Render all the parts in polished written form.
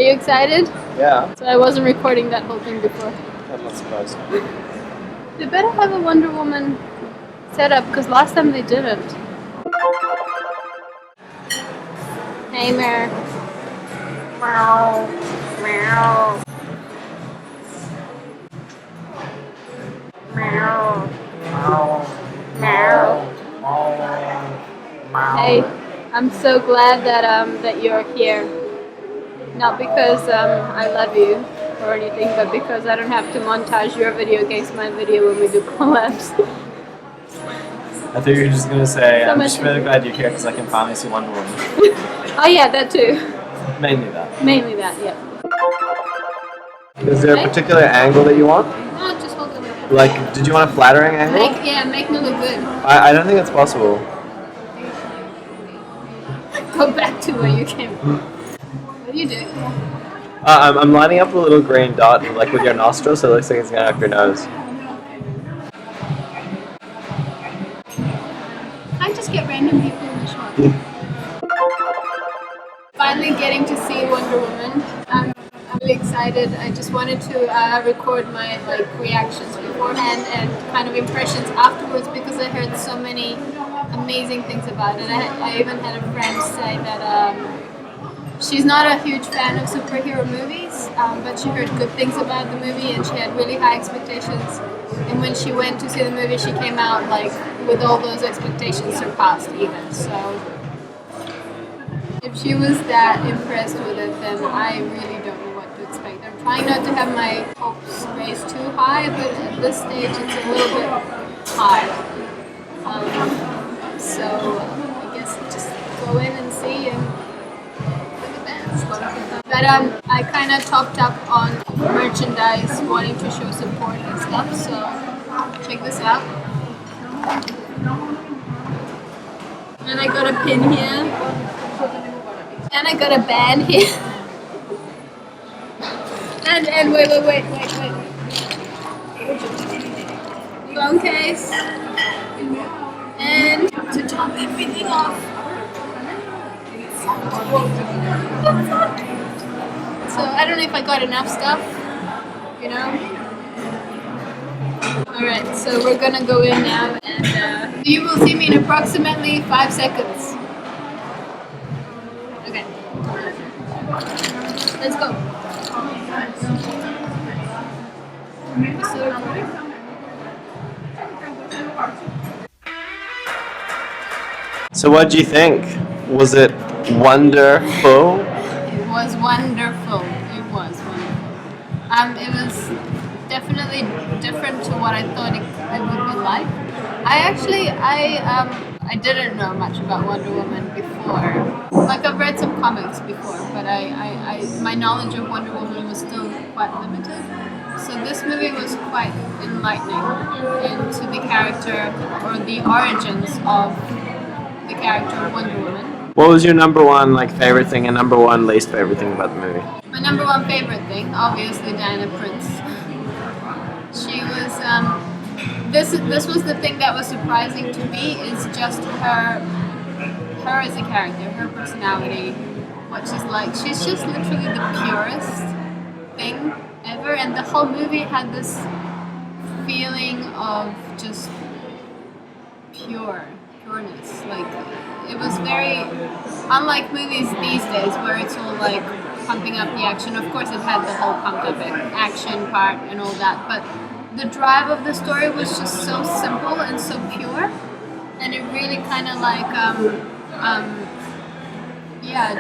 you excited? Yeah, So I wasn't recording that whole thing before. I'm not surprised. They better have a Wonder Woman setup because last time they didn't. Hey, Mare. Meow. Meow. Meow. Meow. Hey, I'm so glad that you're here. Not because I love you or anything, but because I don't have to montage your video against my video when we do collabs. I thought you were just gonna say, So I'm much just really easier. glad you're here because I can finally see Wonder Woman. Oh yeah, that too. Mainly that. Mainly that, yeah. Is there a particular angle that you want? No, just hold it. Like, did you want a flattering angle? Make me look good. I don't think that's possible. Go back to where you came from. What are you doing? I'm lining up a little green dot like with your nostril, so it looks like it's going up your nose. I just get random people in the shop. Finally getting to see Wonder Woman. I'm really excited. I just wanted to record my reactions beforehand and kind of impressions afterwards because I heard so many amazing things about it. I even had a friend say that she's not a huge fan of superhero movies, but she heard good things about the movie and she had really high expectations. And when she went to see the movie, she came out with all those expectations surpassed even. So if she was that impressed with it, then I really don't know what to expect. I'm trying not to have my hopes raised too high, but at this stage it's a little bit high. So I guess just go in and see and look at that. But I kind of topped up on merchandise, wanting to show support and stuff. So check this out. And I got a pin here. And I got a band here. and wait. Phone case. And to top everything off. So I don't know if I got enough stuff, you know. Alright, so we're gonna go in now and you will see me in approximately 5 seconds. Okay. Let's go. So what do you think? Was it wonderful? It was wonderful. It was wonderful. It was definitely different to what I thought it would be like. I didn't know much about Wonder Woman before. Like I've read some comics before, but my knowledge of Wonder Woman was still quite limited. So this movie was quite enlightening into the character or the origins of the character of Wonder Woman. What was your number one favorite thing and number one least favorite thing about the movie? My number one favorite thing, obviously Diana Prince. She was this was the thing that was surprising to me is just her as a character, her personality, what she's like. She's just literally the purest thing ever, and the whole movie had this feeling of just pureness. Like it was very unlike movies these days where it's all like pumping up the action. Of course it had the whole pumped up action part and all that, but the drive of the story was just so simple and so pure, and it really kind of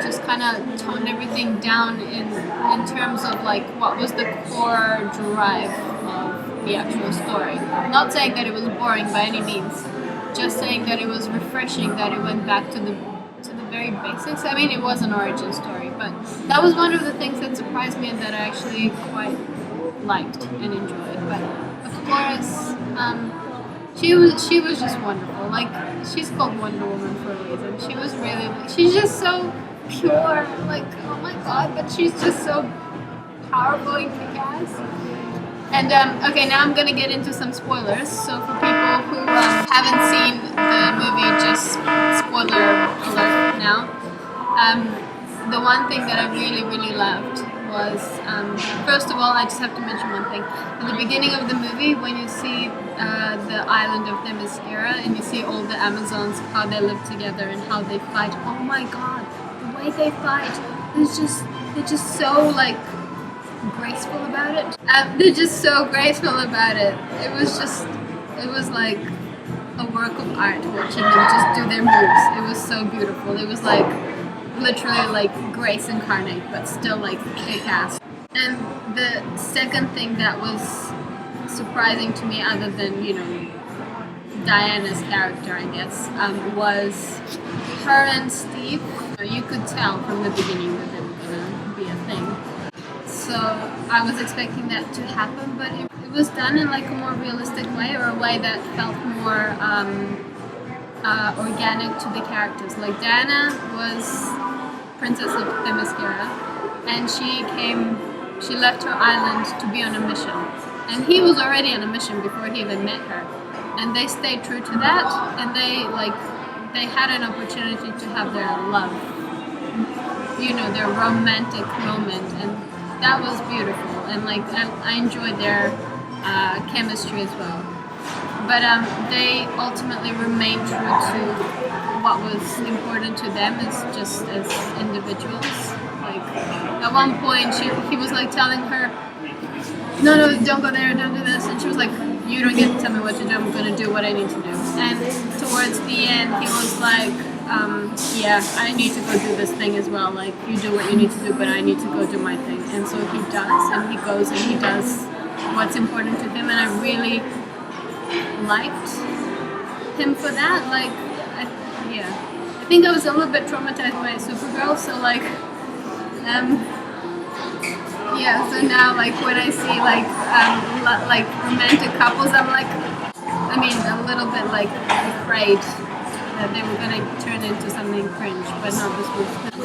just kind of toned everything down in terms of what was the core drive of the actual story. Not saying that it was boring by any means, just saying that it was refreshing, that it went back to the very basics. I mean, it was an origin story, but that was one of the things that surprised me and that I actually quite liked and enjoyed. But of course, she was just wonderful. Like she's called Wonder Woman for a reason. She's just so pure. Like oh my god, but she's just so powerful and kick-ass. And okay, now I'm gonna get into some spoilers. So for people who haven't seen the movie, just spoiler alert now. The one thing that I really loved was, first of all, I just have to mention one thing. At the beginning of the movie, when you see the island of Themyscira and you see all the Amazons, how they live together and how they fight, oh my god, the way they fight is they're just so like graceful about it. They're just so graceful about it. It was like a work of art watching them just do their moves. It was so beautiful. It was like literally like Grace incarnate, but still like kick-ass. And the second thing that was surprising to me, other than Diana's character, I guess, was her and Steve. You could tell from the beginning that they were gonna be a thing. So I was expecting that to happen, but it was done in like a more realistic way, or a way that felt more organic to the characters. Like Diana was Princess of Themyscira, and she left her island to be on a mission. And he was already on a mission before he even met her. And they stayed true to that, and they had an opportunity to have their love, their romantic moment, and that was beautiful. And like I enjoyed their chemistry as well. But they ultimately remained true to what was important to them as individuals. Like at one point, he was like telling her, "No, don't go there, don't do this," and she was like, "You don't get to tell me what to do. I'm gonna do what I need to do." And towards the end, he was like, "Yeah, I need to go do this thing as well. Like you do what you need to do, but I need to go do my thing." And so he does, and he goes and he does what's important to him, and I really liked him for that. Like, I think I was a little bit traumatized by Supergirl, so like, so now like when I see like romantic couples, I'm like, a little bit like afraid that they were gonna turn into something cringe, but no,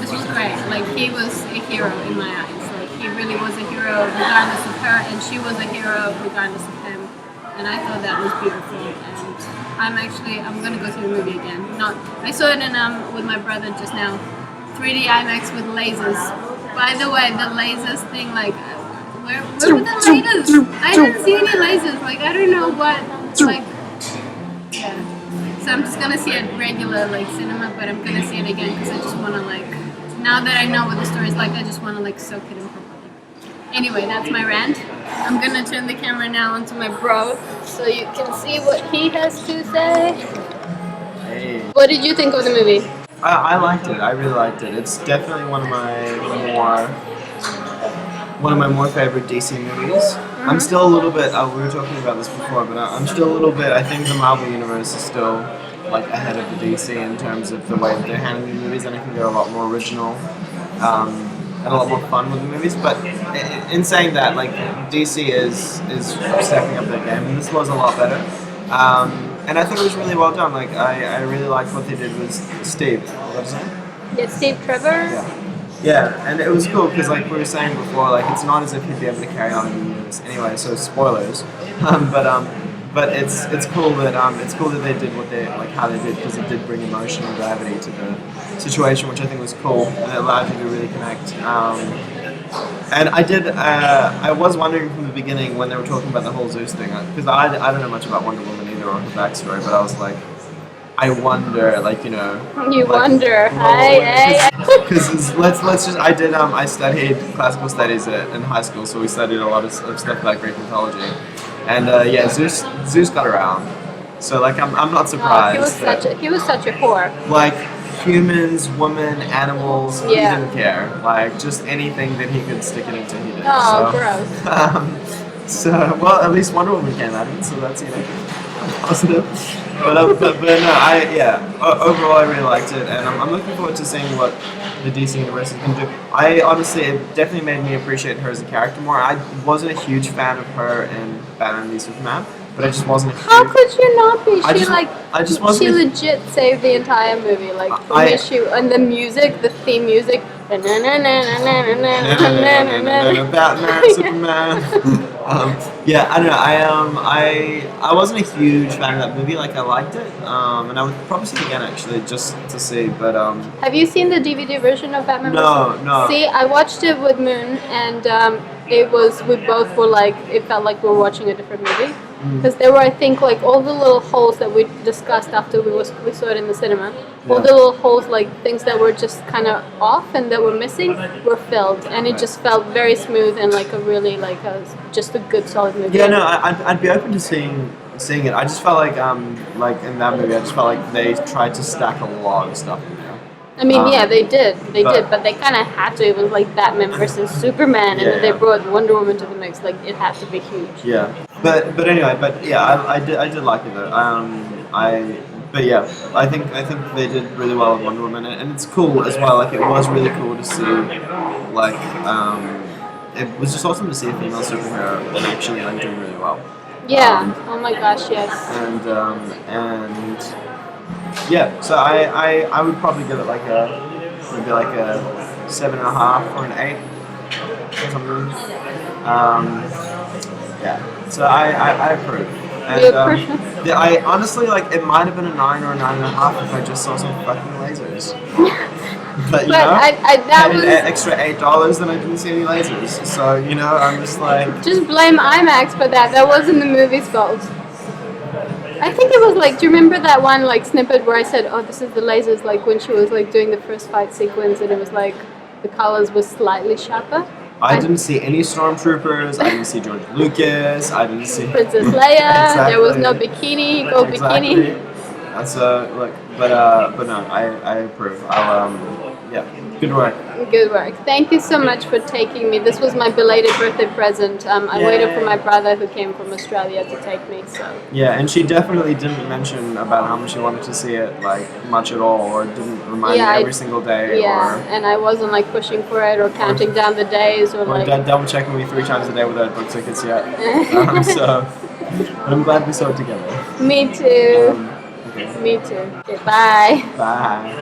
this was great. Like he was a hero in my eyes. Like he really was a hero regardless of her, and she was a hero regardless of him. And I thought that was beautiful, and I'm gonna go see the movie again. I saw it with my brother just now, 3D IMAX with lasers. By the way, the lasers thing, like, where were the lasers? I didn't see any lasers. Like, I don't know what, like, yeah. So I'm just gonna see it regular, like, cinema, but I'm gonna see it again because I just wanna, like, now that I know what the story's like, I just wanna, like, soak it in properly. Anyway, that's my rant. I'm gonna turn the camera now onto my bro so you can see what he has to say. Hey. What did you think of the movie? I liked it. I really liked it. It's definitely one of my more favorite DC movies. Mm-hmm. I'm still a little bit. We were talking about this before, but I'm still a little bit. I think the Marvel universe is still like ahead of the DC in terms of the way that they're handling the movies, and I think they're a lot more original and a lot more fun with the movies. But in saying that, like DC is stepping up their game, and this was a lot better. And I think it was really well done. Like I really liked what they did with Steve. What's his name? Yeah, Steve Trevor. Yeah, and it was cool because like we were saying before, like it's not as if he'd be able to carry on in the universe anyway. So spoilers, but it's cool that they did how they did, because it did bring emotional gravity to the situation, which I think was cool, and it allowed you to really connect. And I was wondering from the beginning when they were talking about the whole Zeus thing, because I don't know much about Wonder Woman either or her backstory, but I was like, I wonder, like, You wonder, because I studied classical studies in high school, so we studied a lot of stuff about Greek mythology, and Zeus got around, so like I'm not surprised. He was such a whore. Like humans, women, animals, he didn't care. Like just anything that he could stick it into, he did. Oh, gross. Well, at least Wonder Woman came at it, so that's positive. But no, overall I really liked it, and I'm looking forward to seeing what the DC universe is going to do. It definitely made me appreciate her as a character more. I wasn't a huge fan of her in Batman v Superman, but I just wasn't. How could you not be? She I just wasn't. she legit saved the entire movie. Like for me, and the music, the theme music. Batman, Superman. Yeah, I don't know. I wasn't a huge fan of that movie. Like I liked it, and I would probably see it again actually just to see. But have you seen the DVD version of Batman? No. See, I watched it with Moon, and we both were like, it felt like we were watching a different movie. Because there were, I think, like all the little holes that we discussed after we saw it in the cinema. All the little holes, like things that were just kind of off and that were missing, were filled, and it just felt very smooth and like a really just a good solid movie. Yeah, no, I'd be open to seeing it. I just felt like in that movie, I just felt like they tried to stack a lot of stuff in there. I mean, yeah, they did, but they kind of had to. It was like Batman versus Superman, and then they brought Wonder Woman to the mix. Like it had to be huge. Yeah, but anyway, I did like it though. But yeah, I think they did really well with Wonder Woman, and it's cool as well. Like it was really cool to see, like it was just awesome to see a female superhero and actually doing really well. Yeah. Oh my gosh, yes. And yeah, so I would probably give it like maybe like a 7.5 or an 8 or something. Yeah, so I approve. And yeah, I honestly like it might have been a 9 or a 9.5 if I just saw some fucking lasers. But you know, that was an extra $8, then I didn't see any lasers. So you know, I'm just like just blame IMAX for that. That wasn't the movie's fault. I think it was like, do you remember that one like snippet where I said, oh, this is the lasers, like when she was like doing the first fight sequence and it was like the colors were slightly sharper? I didn't see any stormtroopers, I didn't see George Lucas, I didn't see Princess Leia, there was no bikini, go bikini. That's look, but no, I approve. Yeah, good work. Good work. Thank you so much for taking me. This was my belated birthday present. I waited for my brother who came from Australia to take me. So. Yeah, and she definitely didn't mention about how much she wanted to see it, like much at all, or didn't remind me every single day. Yeah, and I wasn't like pushing for it or counting down the days or like double checking me 3 times a day without book tickets yet. So I'm glad we saw it together. Me too. Okay. Me too. Okay, bye. Bye.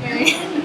Okay.